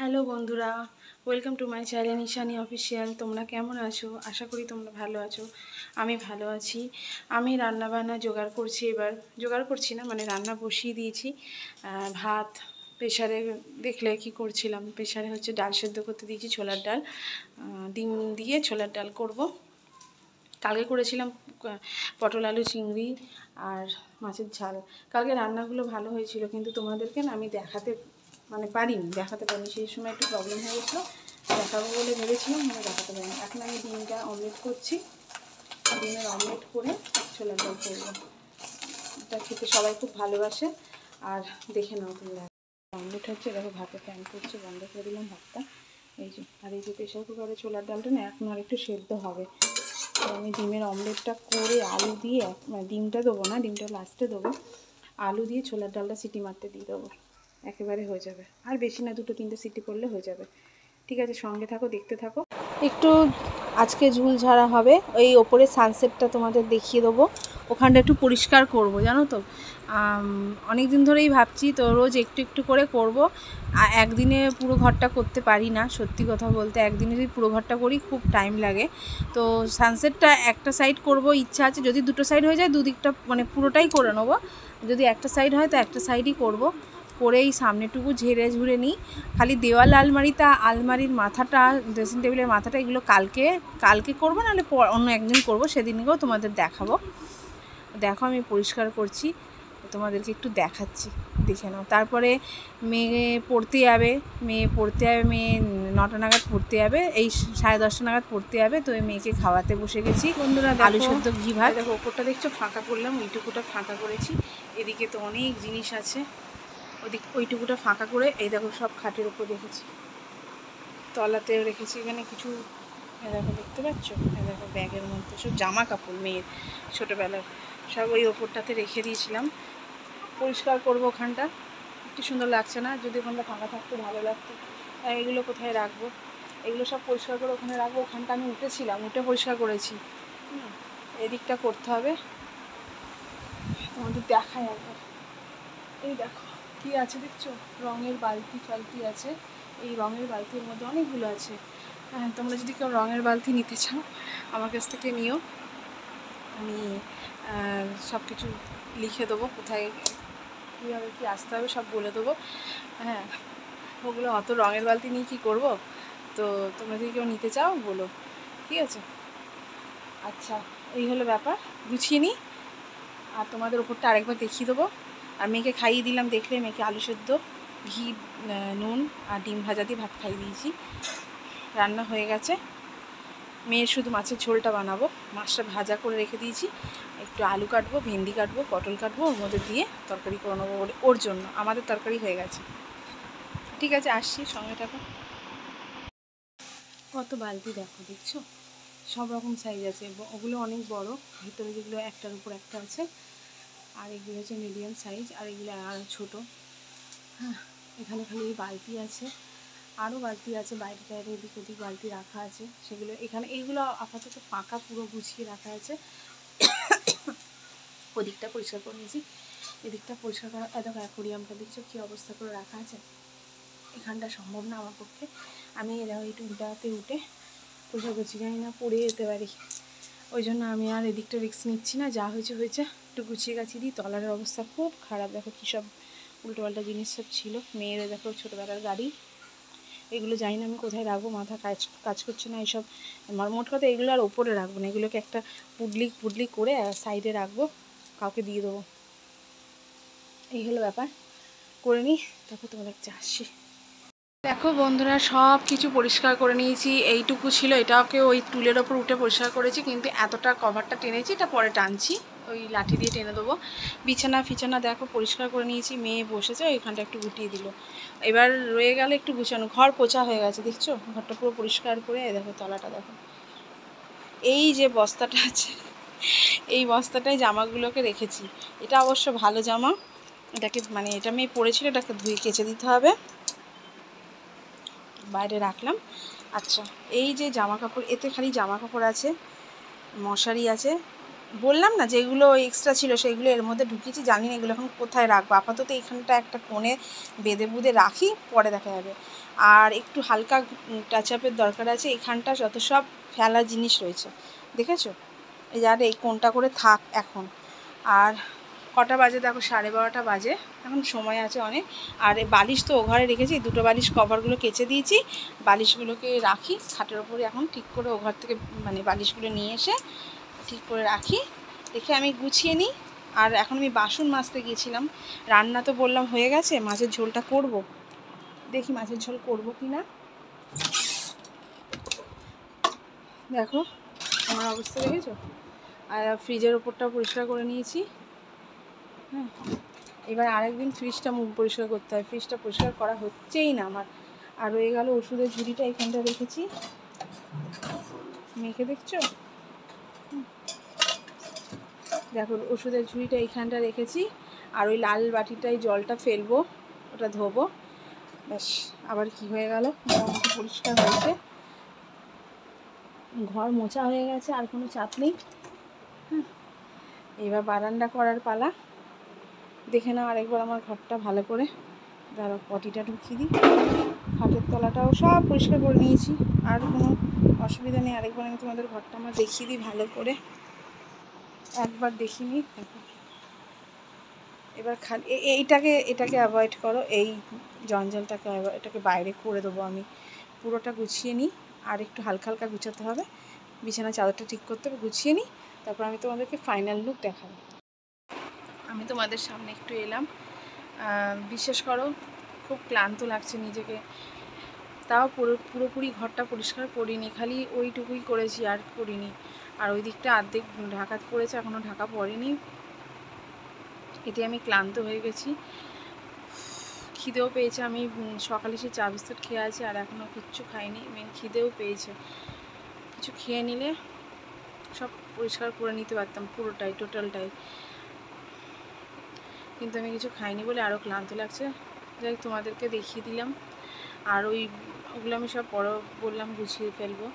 Hello বন্ধুরা, welcome to my channel Ishani official. তোমরা কেমন আছো? আশা করি তোমরা ভালো আছো। আমি ভালো আছি। আমি রান্নাবান্না জোগাড় করছি, এবার জোগাড় করছি না, মানে রান্না বসিয়ে দিয়েছি। ভাত প্রেশারে, দেখলে কি করছিলাম, প্রেশারে হচ্ছে ডাল সেদ্ধ করতে দিয়েছি, ছোলার ডাল, ডিম দিয়ে ছোলার ডাল করব। কালকে করেছিলাম পটল আলু চিংড়ি আর মাছের ঝাল। কালকে রান্নাগুলো ভালো হয়েছিল, কিন্তু তোমাদেরকে না আমি দেখাতে দেখাতে পারিনি। সেই সময় একটু প্রবলেম হয়ে গেছিলো, দেখাবো বলে ভেবেছিলাম, দেখাতে পারিনি। এখন আমি ডিমটা অমলেট করছি, ডিমের অমলেট করে ছোলার ডাল করবো। এটা খেতে সবাই খুব ভালোবাসে। আর দেখে নাও তোমরা, অমলেট হচ্ছে, দেখো ভাতে ফ্যান করছে, বন্ধ করে দিলাম ভাতটা। এই যে, আর এই যে প্রেশার কুকারে ছোলার ডালটা না এখন আর একটু সেদ্ধ হবে। তো আমি ডিমের অমলেটটা করে আলু দিয়ে, ডিমটা দেবো না, ডিমটা লাস্টে দেবো, আলু দিয়ে ছোলার ডালটা সিটি মারতে দিয়ে দেবো, একেবারে হয়ে যাবে। আর বেশি না, 2-3টে সিটি পড়লে হয়ে যাবে। ঠিক আছে, সঙ্গে থাকো, দেখতে থাকো। একটু আজকে ঝুল ঝাড়া হবে, ওই ওপরে সানসেটটা তোমাদের দেখিয়ে দেবো। ওখানটা একটু পরিষ্কার করব, জানো তো। অনেক দিন ধরেই ভাবছি, তো রোজ একটু একটু করে করব। একদিনে পুরো ঘরটা করতে পারি না, সত্যি কথা বলতে। একদিনে যদি পুরো ঘরটা করি খুব টাইম লাগে। তো সানসেটটা একটা সাইড করব ইচ্ছা আছে, যদি দুটো সাইড হয়ে যায় দুদিকটা মানে পুরোটাই করে নেবো। যদি একটা সাইড হয় তো একটা সাইডই করব। করে এই সামনেটুকু ঝেড়ে ঝুড়ে নিই। খালি দেওয়াল আলমারিটা, আলমারির মাথাটা, ড্রেসিং টেবিলের মাথাটা, এগুলো কালকে করবো, নাহলে অন্য একদিন করবো, সেদিনকেও তোমাদের দেখাবো। দেখো আমি পরিষ্কার করছি, তোমাদেরকে একটু দেখাচ্ছি, দেখে নাও। তারপরে মেয়ে পড়তে যাবে, মেয়ে 9টা নাগাদ পড়তে যাবে, এই 10:30 নাগাদ পড়তে যাবে। তো এই মেয়েকে খাওয়াতে বসে গেছি বন্ধুরা। আলু সেদ্ধ, ঘি ভাত। দেখো ওপরটা দেখছো ফাঁকা করলাম, ওইটুকুটা ফাঁকা করেছি। এদিকে তো অনেক জিনিস আছে, ওইটুকুটা ফাঁকা করে, এই দেখো সব খাটের উপর রেখেছি, তলাতেও রেখেছি। এখানে কিছু দেখো, দেখতে পাচ্ছ, দেখো ব্যাগের মধ্যে সব জামা কাপড় মেয়ের ছোটোবেলার, সব ওই ওপরটাতে রেখে দিয়েছিলাম। পরিষ্কার করবো ওখানটা, একটু সুন্দর লাগছে না? যদি ওখানটা ফাঁকা থাকতো ভালো লাগতো। এগুলো কোথায় রাখবো? এগুলো সব পরিষ্কার করে ওখানে রাখবো। ওখানটা আমি উঠেছিলাম, উঠে পরিষ্কার করেছি। এদিকটা করতে হবে, তোমাদের দেখাই একবার। এই দেখো কী আছে দেখছো, রঙের বালতি ফালতি আছে। এই রঙের বালতির মধ্যে অনেকগুলো আছে। হ্যাঁ, তোমরা যদি কেউ রঙের বালতি নিতে চাও আমার কাছ থেকে নিও। আমি সব কিছু লিখে দেবো, কোথায় কীভাবে কী আসতে হবে সব বলে দেবো। হ্যাঁ, ওগুলো অত রঙের বালতি নিয়ে কী করবো? তো তোমরা যদি কেউ নিতে চাও বলো, ঠিক আছে? আচ্ছা, এই হলো ব্যাপার, গুছিয়ে নিই। আর তোমাদের ওপরটা আরেকবার দেখিয়ে দেবো। আর মেয়েকে খাইয়ে দিলাম, দেখলে মেয়েকে আলু সেদ্ধ, ঘি, নুন আর ডিম ভাজা দিয়ে ভাত খাইয়ে দিয়েছি। রান্না হয়ে গেছে। মেয়ের শুধু মাছের ঝোলটা বানাবো, মাছটা ভাজা করে রেখে দিয়েছি। একটু আলু কাটবো, ভেন্ডি কাটবো, পটল কাটবো, ওর মধ্যে দিয়ে তরকারি করে নেবো বলে, ওর জন্য। আমাদের তরকারি হয়ে গেছে। ঠিক আছে, আসছি, সঙ্গে থাকো। কত বালতি দেখো, দেখছো? সব রকম সাইজ আছে, ওগুলো অনেক বড়, ভিতরে যেগুলো একটার উপর একটা আছে, আর এগুলো হচ্ছে মিডিয়াম সাইজ, আর এগুলো আর ছোটো। হ্যাঁ, এখানে খালি বালতি আছে, আরও বালতি আছে, বাইরে টাইরে এদিক ওদিক বালতি রাখা আছে, সেগুলো এখানে, এইগুলো আপাতত ফাঁকা, পুরো গুছিয়ে রাখা আছে। ওদিকটা পরিষ্কার করে নিয়েছি, এদিকটা পরিষ্কার করা। দেখো অ্যাকোরিয়ামটা দেখছো কী অবস্থা করে রাখা আছে। এখানটা সম্ভব না আমার পক্ষে, আমি দেখো একটু উল্টাতে উঠে পরিষ্কার করছি, জানি না পড়ে যেতে পারি। ওই জন্য আমি আর এদিকটা রিস্ক নিচ্ছি না, যা হয়েছে হয়েছে, একটু গুছিয়ে গাছিয়ে দিই। তলারের অবস্থা খুব খারাপ, দেখো কী সব উল্টোপাল্টা জিনিস সব ছিল। মেয়ের দেখো ছোটোবেলার গাড়ি, এগুলো জানি না আমি কোথায় রাখবো, মাথা কাজ করছে না এইসব। মোট কথা এগুলো আর ওপরে রাখবো না, এগুলোকে একটা পুডলি করে সাইডে রাখবো, কাউকে দিয়ে দেবো। এই হলো ব্যাপার, করে নিই। দেখো তোমাদের আসছি। দেখো বন্ধুরা, সব কিছু পরিষ্কার করে নিয়েছি। এইটুকু ছিল, এটাকে ওই টুলের ওপর উঠে পরিষ্কার করেছি, কিন্তু এতটা কভারটা টেনেছি, এটা পরে টানছি, ওই লাঠি দিয়ে টেনে দেবো। বিছানা দেখো পরিষ্কার করে নিয়েছি। মেয়ে বসেছে, ওইখানটা একটু গুটিয়ে দিল। এবার রয়ে গেল একটু গুছানো। ঘর পোছা হয়ে গেছে, দেখছো? ঘরটা পুরো পরিষ্কার করে, দেখো তলাটা দেখো। এই যে বস্তাটা আছে, এই বস্তাটায় জামাগুলোকে রেখেছি। এটা অবশ্য ভালো জামা, এটাকে মানে এটা মেয়ে পরেছিল, এটাকে ধুয়ে কেচে দিতে হবে। বাইরে রাখলাম। আচ্ছা, এই যে জামা কাপড়, এতে খালি জামা কাপড় আছে, মশারি আছে, বললাম না যেগুলো এক্সট্রা ছিল সেগুলো এর মধ্যে ঢুকিয়েছি, জানি না এগুলো এখন কোথায় রাখবো। আপাতত এখানটা একটা কোণে বেঁধে বুঁধে রাখি, পরে দেখা যাবে। আর একটু হালকা টাচ আপের দরকার আছে। এখানটা যত সব ফেলা জিনিস রয়েছে দেখেছো, এই যার এই কোণটা করে থাক এখন। আর কটা বাজে দেখো, 12:30 বাজে, এখন সময় আছে অনেক। আর এই বালিশ তো ও ঘরে রেখেছি, দুটো বালিশ কভারগুলো কেচে দিয়েছি, বালিশগুলোকে রাখি খাটের ওপরে এখন ঠিক করে। ও ঘর থেকে মানে বালিশগুলো নিয়ে এসে ঠিক করে রাখি, রেখে আমি গুছিয়ে নিই। আর এখন আমি বাসন মাজতে গিয়েছিলাম। রান্না তো বললাম হয়ে গেছে, মাছের ঝোলটা করব, দেখি মাছের ঝোল করবো কি না। দেখো আমার অবস্থা দেখেছো। আর ফ্রিজের ওপরটা পরিষ্কার করে নিয়েছি। হ্যাঁ, এবার আরেকদিন ফ্রিজটা পরিষ্কার করতে হয়, ফ্রিজটা পরিষ্কার করা হচ্ছেই না আমার। আর রয়ে গেল ওষুধের ঝুড়িটা, এখানটা রেখেছি, মেখে দেখছো, দেখো ওষুধের ঝুড়িটা এইখানটা রেখেছি। আর ওই লাল বাটিটায় জলটা ফেলবো, ওটা ধোবো, ব্যাস। আবার কি হয়ে গেল, মোটামুটি পরিষ্কার হয়েছে, ঘর মোছা হয়ে গেছে, আর কোনো চাপ নেই। হ্যাঁ, এবার বারান্দা করার পালা। দেখে নাও আরেকবার আমার ঘরটা ভালো করে, দাঁড়াও পটিটা ঢুকিয়ে দিই। খাটের তলাটাও সব পরিষ্কার করে নিয়েছি, আর কোনো অসুবিধা নেই। আরেকবার আমি তোমাদের ঘরটা আমার দেখিয়ে দিই ভালো করে, একবার দেখিনি। এবার এটাকে অ্যাভয়েড করো, এই জঞ্জালটাকে এটাকে বাইরে করে দেবো আমি। পুরোটা গুছিয়ে নিই, আর একটু হালকা হালকা গুছাতে হবে, বিছানা চাদরটা ঠিক করতে হবে, গুছিয়ে নিই, তারপর আমি তোমাদেরকে ফাইনাল লুক দেখাবো। আমি তোমাদের সামনে একটু এলাম, বিশ্বাস করো খুব ক্লান্ত লাগছে নিজেকে। তাও পুরোপুরি ঘরটা পরিষ্কার করিনি, খালি ওইটুকুই করেছি, আর করিনি। আর ওই দিকটা অর্ধেক ঢাকা পড়েছে, এখনও ঢাকা পড়েনি। এতে আমি ক্লান্ত হয়ে গেছি, খিদেও পেয়েছে। আমি সকালে সে চা বিস্কুট খেয়ে আছি, আর এখনও কিচ্ছু খাইনি, খিদেও পেয়েছে। কিছু খেয়ে নিলে সব পরিষ্কার করে নিতে পারতাম পুরোটাই, টোটালটাই, কিন্তু আমি কিছু খাইনি বলে আরও ক্লান্ত লাগছে। যাই তোমাদেরকে দেখিয়ে দিলাম। আর ওগুলো আমি সব বললাম গুছিয়ে ফেলবো।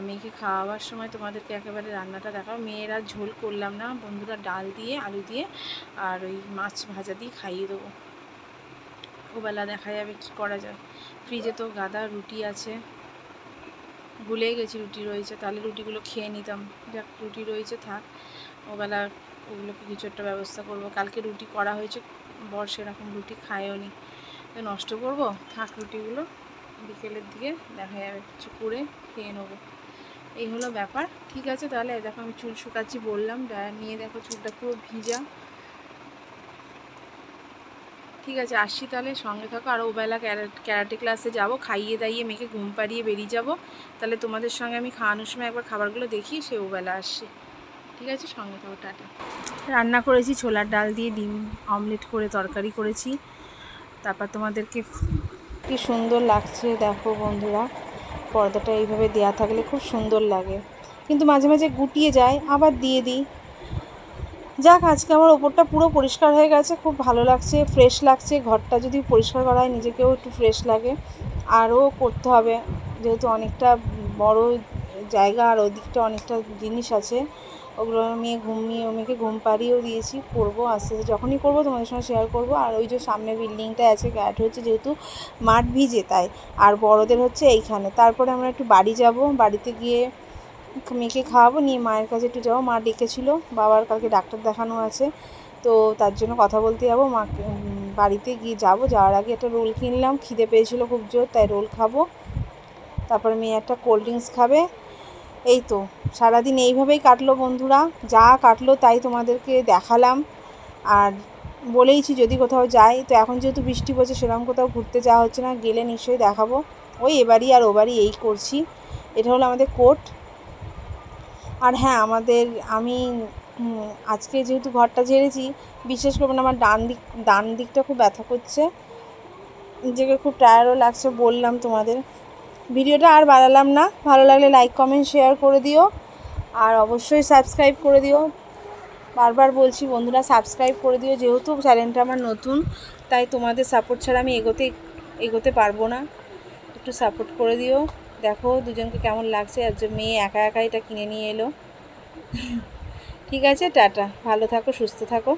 মেয়েকে খাওয়াবার সময় তোমাদেরকে একেবারে রান্নাটা দেখাবো। মেয়েরা ঝোল করলাম না বন্ধুরা, ডাল দিয়ে আলু দিয়ে আর ওই মাছ ভাজা দিয়ে খাইয়ে দেবো। ওবেলা দেখা যাবে কি করা যায়। ফ্রিজে তো গাদা রুটি আছে, ভুলেই গেছি রুটি রয়েছে, তাহলে রুটিগুলো খেয়ে নিতাম। যাক, রুটি রয়েছে থাক, ওবেলা ওগুলোকে কিছু একটা ব্যবস্থা করব। কালকে রুটি করা হয়েছে, বর সেরকম রুটি খায়ও নি, নষ্ট করব, থাক রুটিগুলো, বিকেলের দিকে দেখা যাবে কিছু করে খেয়ে নেবো। এই হলো ব্যাপার। ঠিক আছে, তাহলে দেখো আমি চুল শুকাচ্ছি বললাম, নিয়ে দেখো চুলটা পুরো ভিজা। ঠিক আছে, আসছি তাহলে, সঙ্গে থাকো। আর ওবেলা ক্যারাটে ক্লাসে যাব, খাইয়ে দাইয়ে মেয়েকে ঘুম পাড়িয়ে বেরিয়ে যাব। তাহলে তোমাদের সঙ্গে আমি খাওয়ানোর সময় একবার খাবারগুলো দেখি, সে ওবেলা আসছি। ঠিক আছে, সঙ্গে থাকো, টাটা। রান্না করেছি ছোলার ডাল দিয়ে ডিম অমলেট করে তরকারি করেছি। তারপর তোমাদেরকে কি সুন্দর লাগছে দেখো বন্ধুরা, পর্দাটা এইভাবে দেয়া থাকলে খুব সুন্দর লাগে, কিন্তু মাঝে মাঝে গুটিয়ে যায়, আবার দিয়ে দিই। যাক, আজকে আমার ওপরটা পুরো পরিষ্কার হয়ে গেছে, খুব ভালো লাগছে, ফ্রেশ লাগছে। ঘরটা যদি পরিষ্কার করা হয় নিজেকেও একটু ফ্রেশ লাগে। আরও করতে হবে, যেহেতু অনেকটা বড় জায়গা, আর ওই দিকটা অনেকটা জিনিস আছে, ওগুলো মেয়েকে ঘুম পাড়িয়েও দিয়েছি, করবো আস্তে আস্তে, যখনই করবো তোমাদের সঙ্গে শেয়ার করবো। আর ওই যে সামনে বিল্ডিংটা আছে, ক্যাট হচ্ছে, যেহেতু মাঠ ভিজে তাই, আর বড়দের হচ্ছে এইখানে। তারপরে আমরা একটু বাড়ি যাব, বাড়িতে গিয়ে মেয়েকে খাওয়াবো, নিয়ে মায়ের কাছে একটু যাবো, মা ডেকেছিল, বাবার কালকে ডাক্তার দেখানো আছে, তো তার জন্য কথা বলতে যাবো। মাকে বাড়িতে গিয়ে যাওয়ার আগে একটা রোল কিনলাম, খিদে পেয়েছিলো খুব জোর, তাই রোল খাবো। তারপরে মেয়ে একটা কোল্ড ড্রিঙ্কস খাবে। এই তো সারাদিন এইভাবেই কাটলো বন্ধুরা, যা কাটলো তাই তোমাদেরকে দেখালাম। আর বলেইছি যদি কোথাও যাই, তো এখন যেহেতু বৃষ্টি পড়ছে সেরকম কোথাও ঘুরতে যাওয়া হচ্ছে না, গেলে নিশ্চয়ই দেখাবো। ওই এবারই আর ওবারই এই করছি। এটা হলো আমাদের কোর্ট। আর হ্যাঁ, আমি আজকে যেহেতু ঘরটা ঝেড়েছি, বিশেষ করে আমার ডান দিকটা খুব ব্যথা করছে, নিজেকে খুব টায়ার্ডও লাগছে, বললাম তোমাদের। ভিডিওটা আর বাড়ালাম না, ভালো লাগলে লাইক কমেন্ট শেয়ার করে দিও, আর অবশ্যই সাবস্ক্রাইব করে দিও। বারবার বলছি বন্ধুরা, সাবস্ক্রাইব করে দিও, যেহেতু চ্যানেলটা আমার নতুন, তাই তোমাদের সাপোর্ট ছাড়া আমি এগোতে পারবো না, একটু সাপোর্ট করে দিও। দেখো দুজনকে কেমন লাগছে, আর যে মেয়ে একা একা এটা কিনে নিয়ে এলো। ঠিক আছে, টাটা, ভালো থাকো, সুস্থ থাকো।